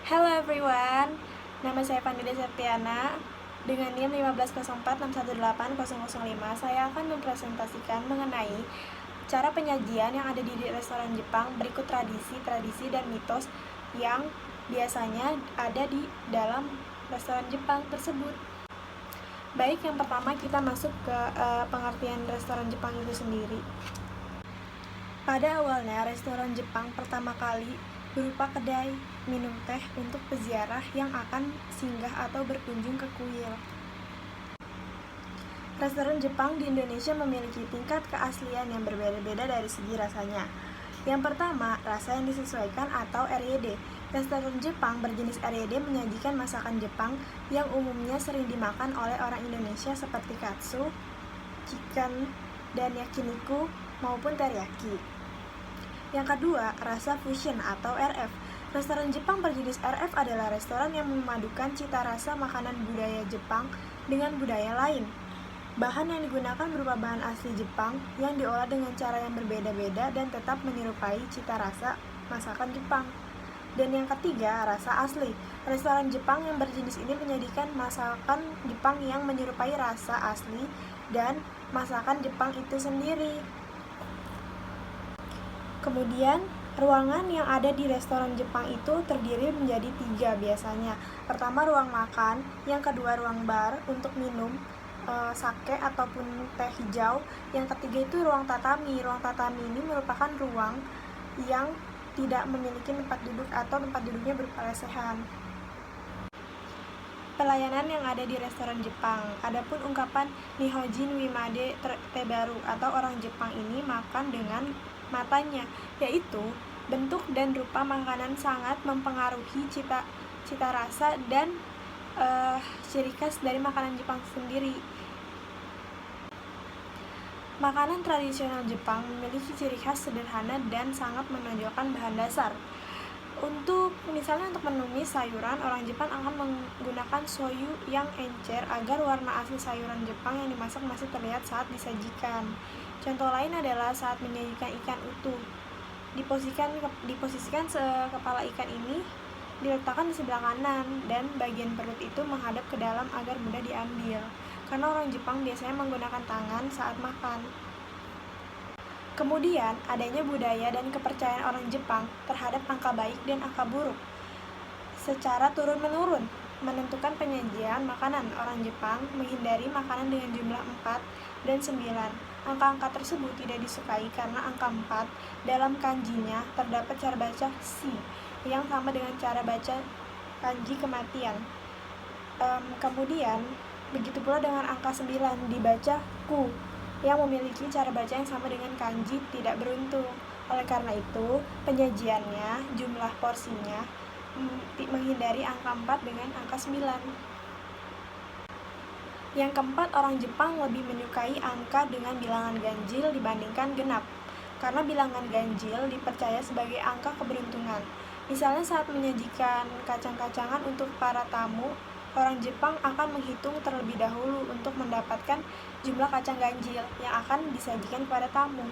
Hello everyone, nama saya Pandida Septiana. Dengan NIM 15046180005, saya akan mempresentasikan mengenai cara penyajian yang ada di restoran Jepang berikut tradisi dan mitos yang biasanya ada di dalam restoran Jepang tersebut. Baik, yang pertama kita masuk ke pengertian restoran Jepang itu sendiri. Pada awalnya, restoran Jepang pertama kali berupa kedai minum teh untuk peziarah yang akan singgah atau berkunjung ke kuil. Restoran Jepang di Indonesia memiliki tingkat keaslian yang berbeda-beda dari segi rasanya. Yang pertama, rasa yang disesuaikan atau RYD. Restoran Jepang berjenis RYD menyajikan masakan Jepang yang umumnya sering dimakan oleh orang Indonesia seperti katsu, chicken, dan yakiniku maupun teriyaki. Yang kedua, rasa fusion atau RF. Restoran Jepang berjenis RF adalah restoran yang memadukan cita rasa makanan budaya Jepang dengan budaya lain. Bahan yang digunakan berupa bahan asli Jepang yang diolah dengan cara yang berbeda-beda dan tetap menyerupai cita rasa masakan Jepang. Dan yang ketiga, rasa asli. Restoran Jepang yang berjenis ini menyajikan masakan Jepang yang menyerupai rasa asli dan masakan Jepang itu sendiri. Kemudian, ruangan yang ada di restoran Jepang itu terdiri menjadi 3 biasanya. Pertama, ruang makan. Yang kedua, ruang bar untuk minum sake ataupun teh hijau. Yang ketiga itu ruang tatami. Ruang tatami ini merupakan ruang yang tidak memiliki tempat duduk atau tempat duduknya berupa lesehan. Pelayanan yang ada di restoran Jepang. Adapun ungkapan Nihonjin Wimade Tebaru atau orang Jepang ini makan dengan matanya, yaitu bentuk dan rupa makanan sangat mempengaruhi cita rasa dan ciri khas dari makanan Jepang sendiri. Makanan tradisional Jepang memiliki ciri khas sederhana dan sangat menonjolkan bahan dasar. Untuk menumis sayuran, orang Jepang akan menggunakan shoyu yang encer agar warna asli sayuran Jepang yang dimasak masih terlihat saat disajikan. Contoh lain adalah saat menyajikan ikan utuh. Diposisikan kepala ikan ini diletakkan di sebelah kanan dan bagian perut itu menghadap ke dalam agar mudah diambil. Karena orang Jepang biasanya menggunakan tangan saat makan. Kemudian, adanya budaya dan kepercayaan orang Jepang terhadap angka baik dan angka buruk. Secara turun-menurun, menentukan penyajian makanan orang Jepang menghindari makanan dengan jumlah 4 dan 9. Angka-angka tersebut tidak disukai karena angka 4 dalam kanjinya terdapat cara baca shi yang sama dengan cara baca kanji kematian. Kemudian, begitu pula dengan angka 9 dibaca ku yang memiliki cara baca yang sama dengan kanji tidak beruntung. Oleh karena itu, penyajiannya, jumlah porsinya menghindari angka 4 dengan angka 9. Yang keempat, orang Jepang lebih menyukai angka dengan bilangan ganjil dibandingkan genap, karena bilangan ganjil dipercaya sebagai angka keberuntungan. Misalnya saat menyajikan kacang-kacangan untuk para tamu, orang Jepang akan menghitung terlebih dahulu untuk mendapatkan jumlah kacang ganjil yang akan disajikan kepada tamu.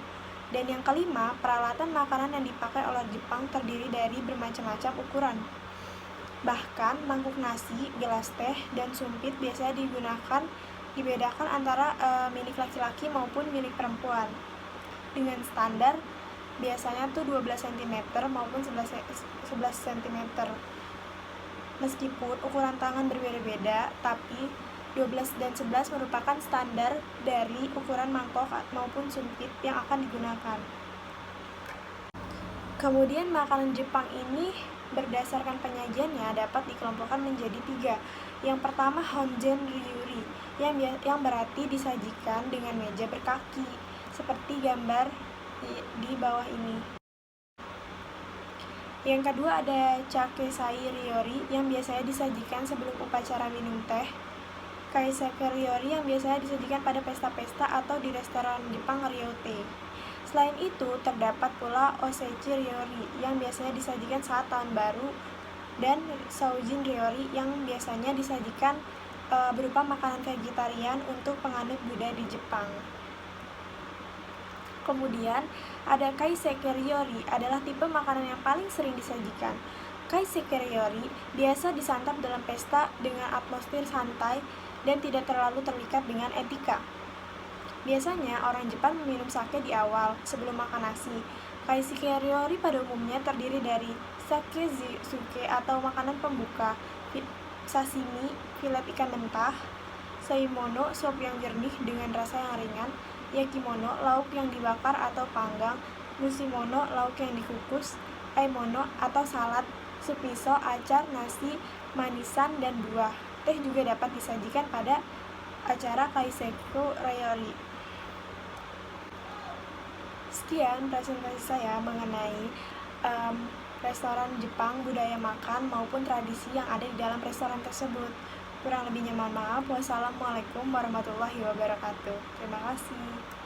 Dan yang kelima, peralatan makanan yang dipakai oleh Jepang terdiri dari bermacam-macam ukuran. Bahkan mangkuk nasi, gelas teh, dan sumpit biasanya dibedakan antara milik laki-laki maupun milik perempuan. Dengan standar biasanya tuh 12 cm maupun 11 cm. Meskipun ukuran tangan berbeda-beda, tapi 12 dan 11 merupakan standar dari ukuran mangkok maupun sumpit yang akan digunakan. Kemudian makanan Jepang ini berdasarkan penyajiannya dapat dikelompokkan menjadi 3. Yang pertama, honjen ryuri, yang berarti disajikan dengan meja berkaki, seperti gambar di bawah ini. Yang kedua ada chakesai ryori yang biasanya disajikan sebelum upacara minum teh. Kaiseki ryori yang biasanya disajikan pada pesta-pesta atau di restoran Jepang ryotei. Selain itu, terdapat pula osechi ryori yang biasanya disajikan saat tahun baru dan soujin ryori yang biasanya disajikan berupa makanan vegetarian untuk penganut Buddha di Jepang. Kemudian, ada kaiseki ryori adalah tipe makanan yang paling sering disajikan. Kaiseki ryori biasa disantap dalam pesta dengan atmosfer santai dan tidak terlalu terikat dengan etika. Biasanya orang Jepang meminum sake di awal, sebelum makan nasi. Kaiseki ryori pada umumnya terdiri dari sake zuke atau makanan pembuka, sashimi, filet ikan mentah, saimono, sop yang jernih dengan rasa yang ringan, yakimono, lauk yang dibakar atau panggang, mushimono, lauk yang dikukus, aimono atau salad, sup miso, acar, nasi, manisan, dan buah. Teh juga dapat disajikan pada acara Kaiseku Ryori. Sekian presentasi saya mengenai restoran Jepang, budaya makan maupun tradisi yang ada di dalam restoran tersebut. Kurang lebihnya mohon maaf. Wassalamualaikum warahmatullahi wabarakatuh. Terima kasih.